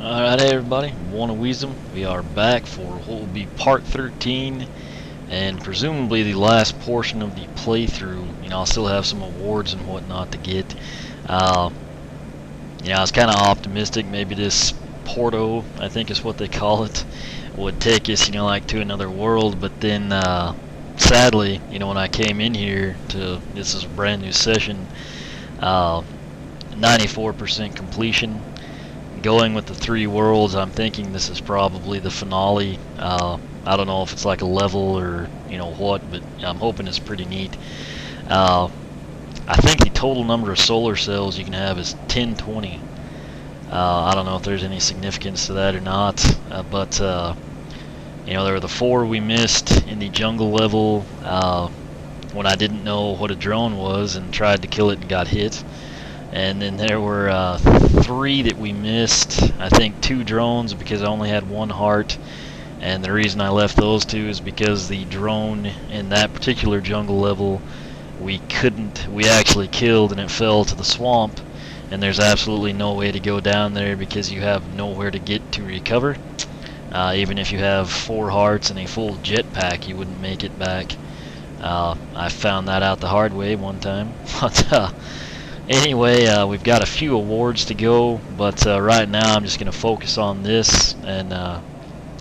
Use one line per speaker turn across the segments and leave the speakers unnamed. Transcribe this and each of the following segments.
Alright, hey everybody, One of Wisdom. We are back for what will be part 13 and presumably the last portion of the playthrough. I'll still have some awards and whatnot to get. I was kind of optimistic maybe this Porto, I think is what they call it, would take us, like to another world, but then sadly, when I came in here this is a brand new session, 94% completion. Going with the 3 worlds, I'm thinking this is probably the finale. I don't know if it's like a level or what, but I'm hoping it's pretty neat. I think the total number of solar cells you can have is 1020. I don't know if there's any significance to that or not, but there were the 4 we missed in the jungle level when I didn't know what a drone was and tried to kill it and got hit. And then there were 3 that we missed. I think 2 drones because I only had 1 heart. And the reason I left those 2 is because the drone in that particular jungle level we actually killed and it fell to the swamp. And there's absolutely no way to go down there because you have nowhere to get to recover. Even if you have 4 hearts and a full jetpack, you wouldn't make it back. I found that out the hard way one time. But anyway, we've got a few awards to go, but right now I'm just going to focus on this and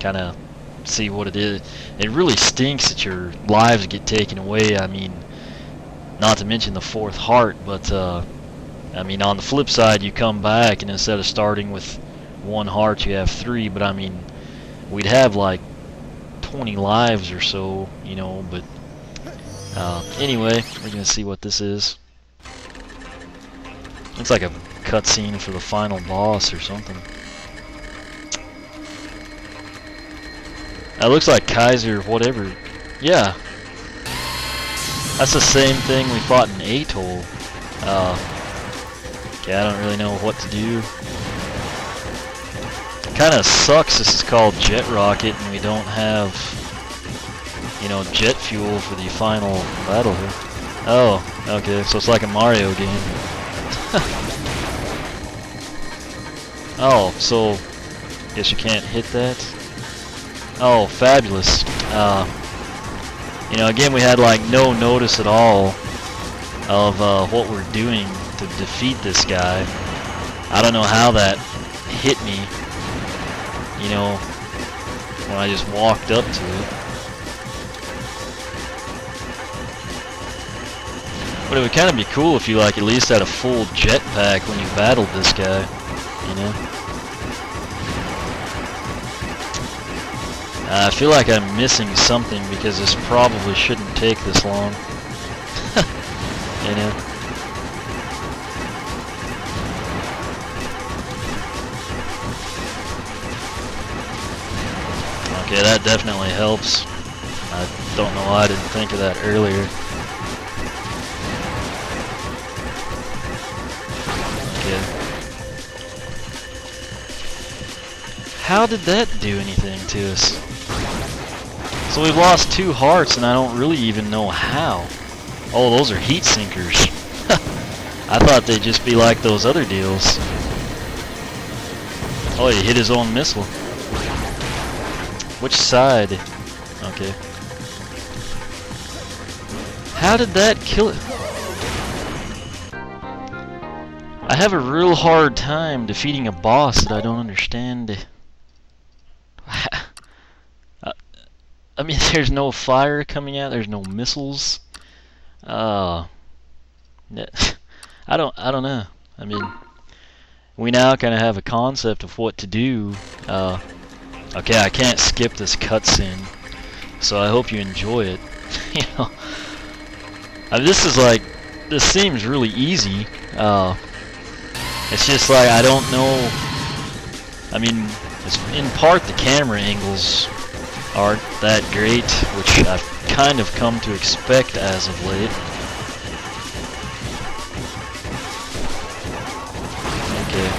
kind of see what it is. It really stinks that your lives get taken away. I mean, not to mention the 4th heart, but I mean, on the flip side, you come back and instead of starting with 1 heart, you have 3, but I mean, we'd have like 20 lives or so, but anyway, we're going to see what this is. It's like a cutscene for the final boss or something. That looks like Kaiser whatever. Yeah. That's the same thing we fought in Atoll. Okay, I don't really know what to do. Kinda sucks this is called Jett Rocket and we don't have, jet fuel for the final battle here. Oh, okay, so it's like a Mario game. Oh, so guess you can't hit that. Oh, fabulous. Again, we had like no notice at all of what we're doing to defeat this guy. I don't know how that hit me, when I just walked up to it. But it would kind of be cool if you at least had a full jetpack when you battled this guy, I feel like I'm missing something because this probably shouldn't take this long. Okay, that definitely helps. I don't know why I didn't think of that earlier. How did that do anything to us? So we've lost 2 hearts and I don't really even know how. Oh, those are heat sinkers. I thought they'd just be like those other deals. Oh, he hit his own missile. Which side? Okay. How did that kill it? I have a real hard time defeating a boss that I don't understand. I mean, there's no fire coming out. There's no missiles. I don't know. I mean, we now kind of have a concept of what to do. Okay, I can't skip this cutscene, so I hope you enjoy it. This seems really easy. It's just like I don't know. I mean, it's in part the camera angles aren't that great, which I've kind of come to expect as of late. Okay.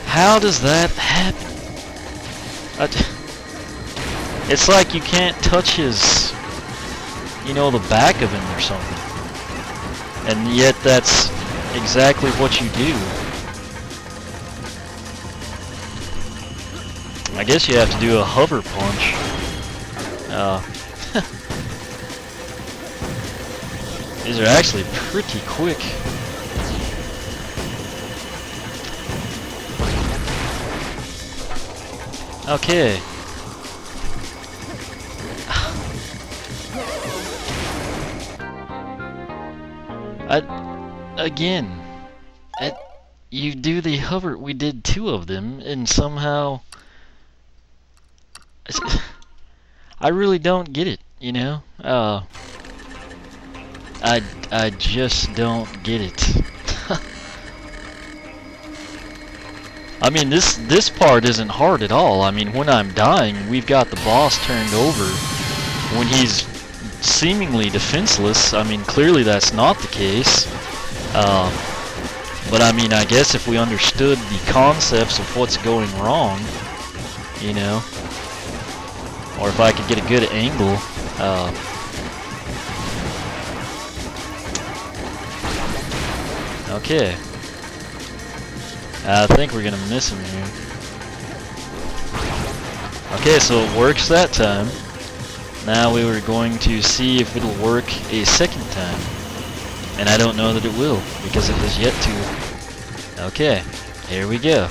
How does that happen? It's like you can't touch his, the back of him or something. And yet that's exactly what you do. I guess you have to do a hover punch. These are actually pretty quick. Okay. Again, you do the hover. We did 2 of them, and somehow I really don't get it. You know, I just don't get it. I mean, this part isn't hard at all. I mean, when I'm dying, we've got the boss turned over. When he's seemingly defenseless, I mean, clearly that's not the case. But I mean, I guess if we understood the concepts of what's going wrong, you know, or if I could get a good angle, okay. I think we're gonna miss him here. Okay, so it works that time. Now we were going to see if it'll work a second time. And I don't know that it will, because it has yet to. Okay, here we go.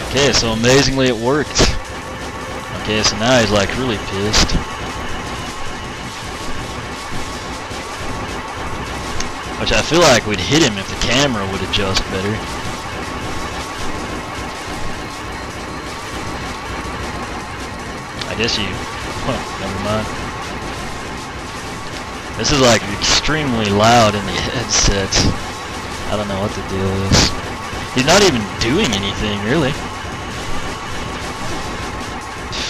Okay, so amazingly it worked. Okay, so now he's like really pissed. Which I feel like we'd hit him if the camera would adjust better. I guess you... Huh, never mind. This is like extremely loud in the headset. I don't know what the deal is. He's not even doing anything, really.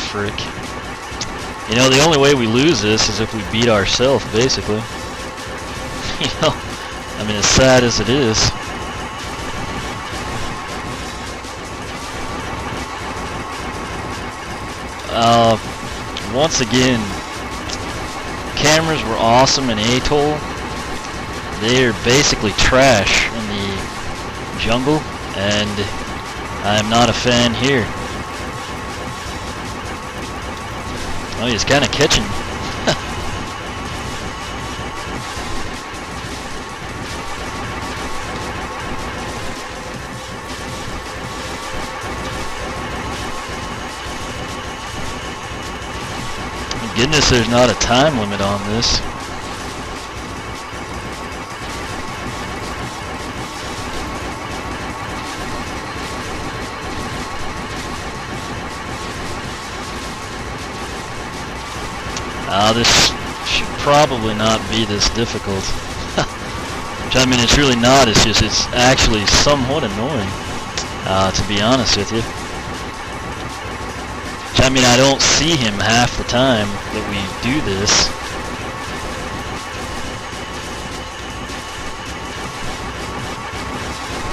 Frick. You know, the only way we lose this is if we beat ourselves, basically. You know, I mean, as sad as it is. Once again, cameras were awesome in Atoll. They're basically trash in the jungle, and I'm not a fan here. Oh, he's kind of catching. Goodness, there's not a time limit on this. This should probably not be this difficult. Which, I mean, it's really not. It's just, it's actually somewhat annoying, to be honest with you. I mean, I don't see him half the time that we do this.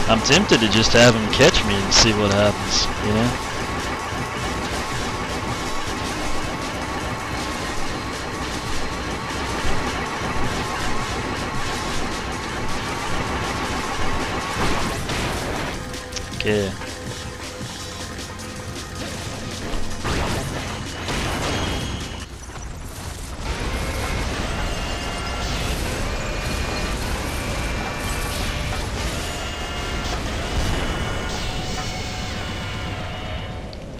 I'm tempted to just have him catch me and see what happens, you know? Okay.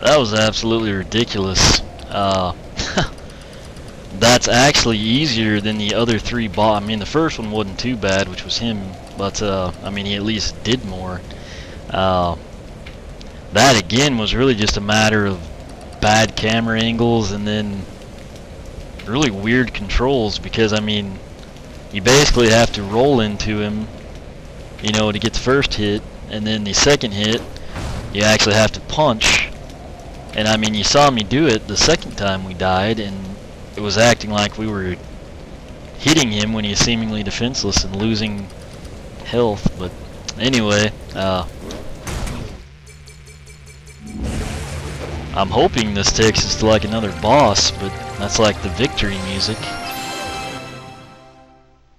That was absolutely ridiculous. That's actually easier than the other 3 boss. I mean, the first one wasn't too bad, which was him, but I mean, he at least did more. That again was really just a matter of bad camera angles and then really weird controls, because I mean, you basically have to roll into him, you know, to get the first hit, and then the second hit you actually have to punch. And I mean, you saw me do it the second time we died, and it was acting like we were hitting him when he's seemingly defenseless and losing health. But anyway, I'm hoping this takes us to like another boss, but that's like the victory music.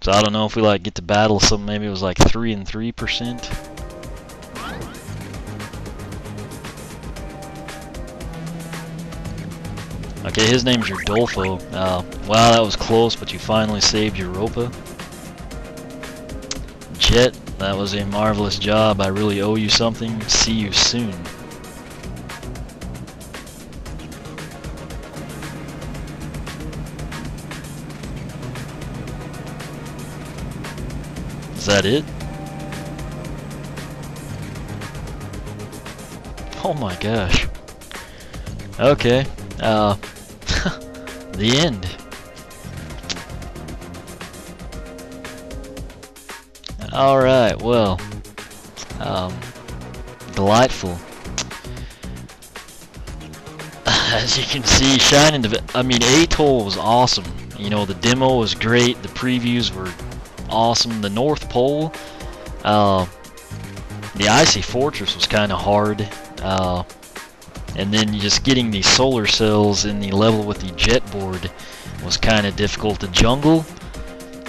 So I don't know if we like get to battle some, maybe it was like 3 and 3%. Okay, his name's Rodolfo. Wow, that was close, but you finally saved Europa. Jett, that was a marvelous job. I really owe you something. See you soon. Is that it? Oh my gosh. Okay. The end. Alright, well. Delightful. As you can see, I mean, Atoll was awesome. You know, the demo was great, the previews were awesome. The North Pole, the Icy Fortress was kind of hard. And then just getting the solar cells in the level with the jet board was kind of difficult. The jungle,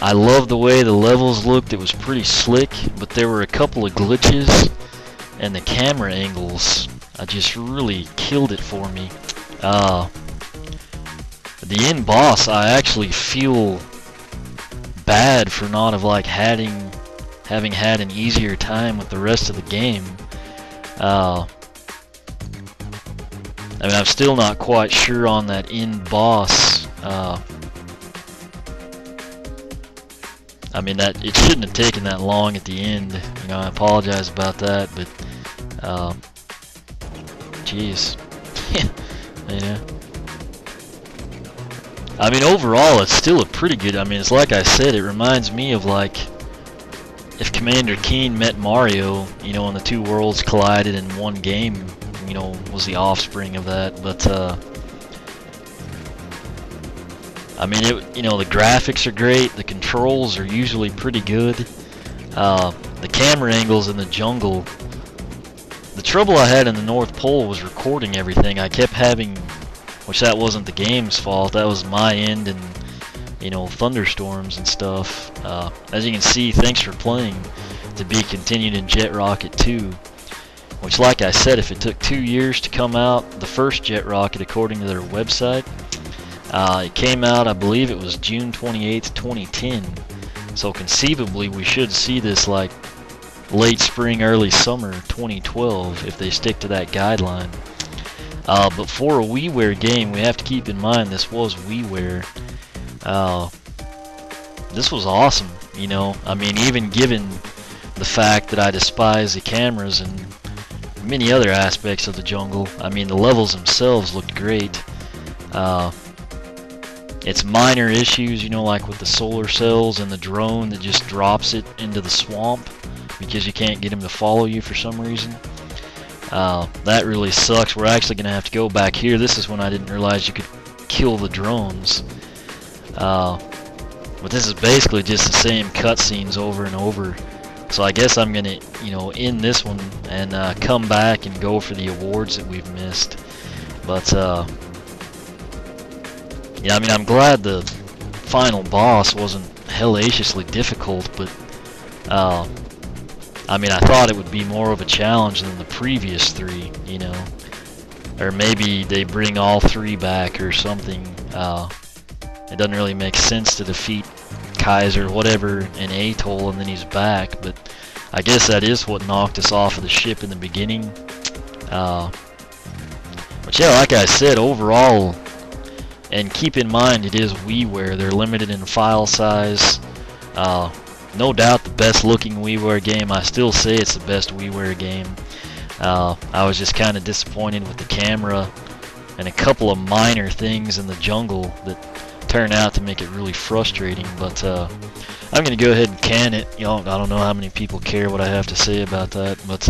I love the way the levels looked. It was pretty slick, but there were a couple of glitches, and the camera angles just really killed it for me. The end boss, I actually feel bad for not have like having had an easier time with the rest of the game. I mean, I'm still not quite sure on that end boss. I mean, that it shouldn't have taken that long at the end. You know, I apologize about that, but jeez, yeah. I mean, overall, it's still a pretty good. I mean, it's like I said, it reminds me of like if Commander Keen met Mario, you know, and the two worlds collided in one game. You know, was the offspring of that, but I mean, you know, the graphics are great, the controls are usually pretty good, the camera angles in the jungle. The trouble I had in the North Pole was recording everything. I kept having, which that wasn't the game's fault, that was my end, and you know, thunderstorms and stuff. As you can see, thanks for playing. To be continued in Jett Rocket 2. Which, like I said, if it took 2 years to come out, the first Jett Rocket, according to their website, it came out, I believe it was June 28th, 2010. So conceivably, we should see this like late spring, early summer 2012, if they stick to that guideline. But for a WiiWare game, we have to keep in mind this was WiiWare. This was awesome, you know. I mean, even given the fact that I despise the cameras and many other aspects of the jungle. I mean, the levels themselves looked great. It's minor issues, you know, like with the solar cells and the drone that just drops it into the swamp because you can't get him to follow you for some reason. That really sucks. We're actually going to have to go back here. This is when I didn't realize you could kill the drones. But this is basically just the same cutscenes over and over. So I guess I'm gonna, you know, end this one and come back and go for the awards that we've missed. But yeah, I mean, I'm glad the final boss wasn't hellaciously difficult, but I mean, I thought it would be more of a challenge than the previous three, you know, or maybe they bring all three back or something. It doesn't really make sense to defeat Kaiser, whatever, in Atoll, and then he's back, but I guess that is what knocked us off of the ship in the beginning. But yeah, like I said, overall, and keep in mind it is WiiWare, they're limited in file size. No doubt the best looking WiiWare game. I still say it's the best WiiWare game. I was just kind of disappointed with the camera and a couple of minor things in the jungle that turn out to make it really frustrating, but I'm gonna go ahead and can it. You know, I don't know how many people care what I have to say about that, but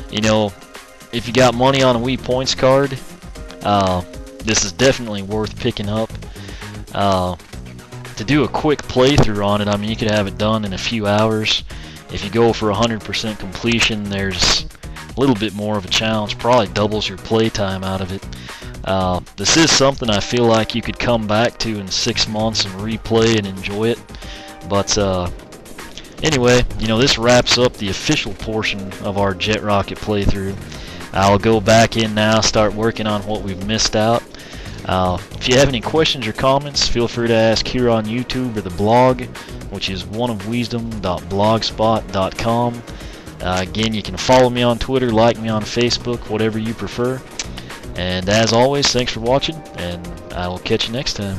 you know, if you got money on a Wii Points card, this is definitely worth picking up. To do a quick playthrough on it, I mean, you could have it done in a few hours. If you go for 100% completion, there's a little bit more of a challenge, probably doubles your playtime out of it. This is something I feel like you could come back to in 6 months and replay and enjoy it. But anyway, you know, this wraps up the official portion of our Jett Rocket playthrough. I'll go back in now, start working on what we've missed out. If you have any questions or comments, feel free to ask here on YouTube or the blog, which is oneofwisdom.blogspot.com. Again, you can follow me on Twitter, like me on Facebook, whatever you prefer. And as always, thanks for watching, and I will catch you next time.